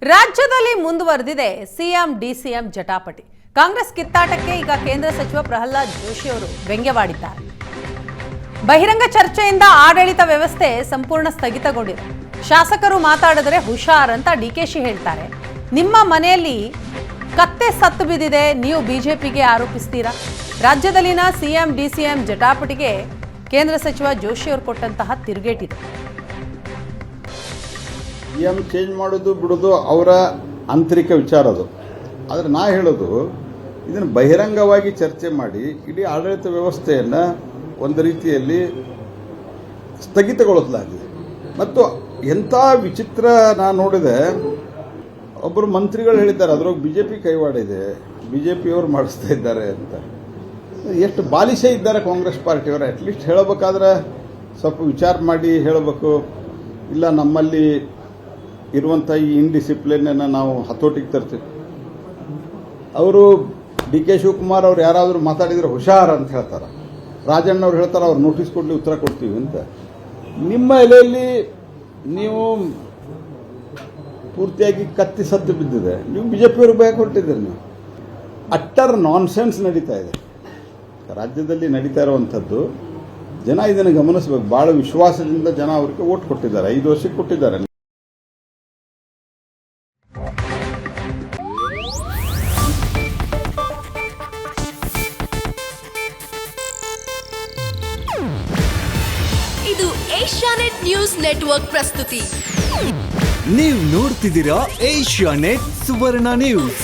ರಾಜ್ಯದಲ್ಲಿ ಮುಂದುವರೆದಿದೆ CM DCM ಜಟಾಪಟಿ. Congress ಕಿತ್ತಾಟಕ್ಕೆ ಈಗ ಕೇಂದ್ರ ಸಚಿವ ಪ್ರಹ್ಲಾದ್ ಜೋಶಿ ಅವರು ವ್ಯಂಗ್ಯವಾಡಿದ್ದಾರೆ. ಬಹಿರಂಗ ಚರ್ಚೆಯಿಂದ ಆಡಳಿತ ವ್ಯವಸ್ಥೆ ಸಂಪೂರ್ಣ ಸ್ಥಗಿತಗೊಂಡಿದೆ. ಶಾಸಕರು ಮಾತಾಡಿದರೆ ಹುಷಾರ್ ಅಂತ ಡಿಕೆಶಿ ಹೇಳ್ತಾರೆ. ನಿಮ್ಮ ಮನೆಯಲ್ಲಿ ಕತ್ತೆ ಸತ್ತು ಬಿದ್ದಿದೆ, ನೀವು ಬಿಜೆಪಿಗೆ ಆರೋಪಿಸ್ತೀರಾ? ರಾಜ್ಯದಲ್ಲಿನ ಸಿಎಂ ಡಿಸಿಎಂ ಜಟಾಪಟಿಗೆ ಕೇಂದ್ರ ಸಚಿವ ಜೋಶಿ ಅವರು ಕೊಟ್ಟಂತಹ ತಿರುಗೇಟಿದೆ. ಸಿಎಂ ಚೇಂಜ್ ಮಾಡೋದು ಬಿಡೋದು ಅವರ ಆಂತರಿಕ ವಿಚಾರ ಅದು. ಆದರೆ ನಾ ಹೇಳೋದು, ಇದನ್ನು ಬಹಿರಂಗವಾಗಿ ಚರ್ಚೆ ಮಾಡಿ ಇಡೀ ಆಡಳಿತ ವ್ಯವಸ್ಥೆಯನ್ನು ಒಂದು ರೀತಿಯಲ್ಲಿ ಸ್ಥಗಿತಗೊಳಿಸಲಾಗಿದೆ. ಮತ್ತು ಎಂಥ ವಿಚಿತ್ರ ನಾನು ನೋಡಿದೆ, ಒಬ್ಬರು ಮಂತ್ರಿಗಳು ಹೇಳಿದ್ದಾರೆ ಅದರೊಳಗೆ ಬಿಜೆಪಿ ಕೈವಾಡ ಇದೆ, ಬಿಜೆಪಿಯವರು ಮಾಡಿಸ್ತಾ ಇದ್ದಾರೆ ಅಂತ. ಎಷ್ಟು ಬಾಲಿಶ ಇದ್ದಾರೆ ಕಾಂಗ್ರೆಸ್ ಪಾರ್ಟಿಯವರು. ಅಟ್ಲೀಸ್ಟ್ ಹೇಳಬೇಕಾದ್ರೆ ಸ್ವಲ್ಪ ವಿಚಾರ ಮಾಡಿ ಹೇಳಬೇಕು. ಇಲ್ಲ, ನಮ್ಮಲ್ಲಿ ಇರುವಂಥ ಈ ಇನ್ಡಿಸಿಪ್ಲಿನನ್ನು ನಾವು ಹತೋಟಿಗೆ ತರ್ತೀವಿ. ಅವರು ಡಿ ಕೆ ಶಿವಕುಮಾರ್ ಅವ್ರು ಯಾರಾದರೂ ಮಾತಾಡಿದರೆ ಹುಷಾರ್ ಅಂತ ಹೇಳ್ತಾರೆ. ರಾಜಣ್ಣ ಅವ್ರು ಹೇಳ್ತಾರೆ ಅವ್ರು ನೋಟಿಸ್ ಕೊಡಲಿ ಉತ್ತರ ಕೊಡ್ತೀವಿ ಅಂತ. ನಿಮ್ಮ ಎಲೆಯಲ್ಲಿ ನೀವು ಪೂರ್ತಿಯಾಗಿ ಕತ್ತಿ ಸತ್ತು ಬಿದ್ದಿದೆ, ನೀವು ಬಿಜೆಪಿಯವರು ಬೇಕು ಹೊರಟಿದ್ದೀರಿ. ನೀವು ಅಟ್ಟರ್ ನಾನ್ಸೆನ್ಸ್ ನಡೀತಾ ಇದೆ ರಾಜ್ಯದಲ್ಲಿ. ನಡೀತಾ ಇರುವಂಥದ್ದು ಜನ ಇದನ್ನು ಗಮನಿಸಬೇಕು. ಭಾಳ ವಿಶ್ವಾಸದಿಂದ ಜನ ಅವ್ರಿಗೆ ಓಟ್ ಕೊಟ್ಟಿದ್ದಾರೆ, 5 ವರ್ಷಕ್ಕೆ ಕೊಟ್ಟಿದ್ದಾರೆ. ಇದು ಏಷ್ಯಾನೆಟ್ ನ್ಯೂಸ್ ನೆಟ್ವರ್ಕ್ ಪ್ರಸ್ತುತಿ. ನೀವು ನೋಡ್ತಿದ್ದೀರಾ ಏಷ್ಯಾನೆಟ್ ಸುವರ್ಣ ನ್ಯೂಸ್.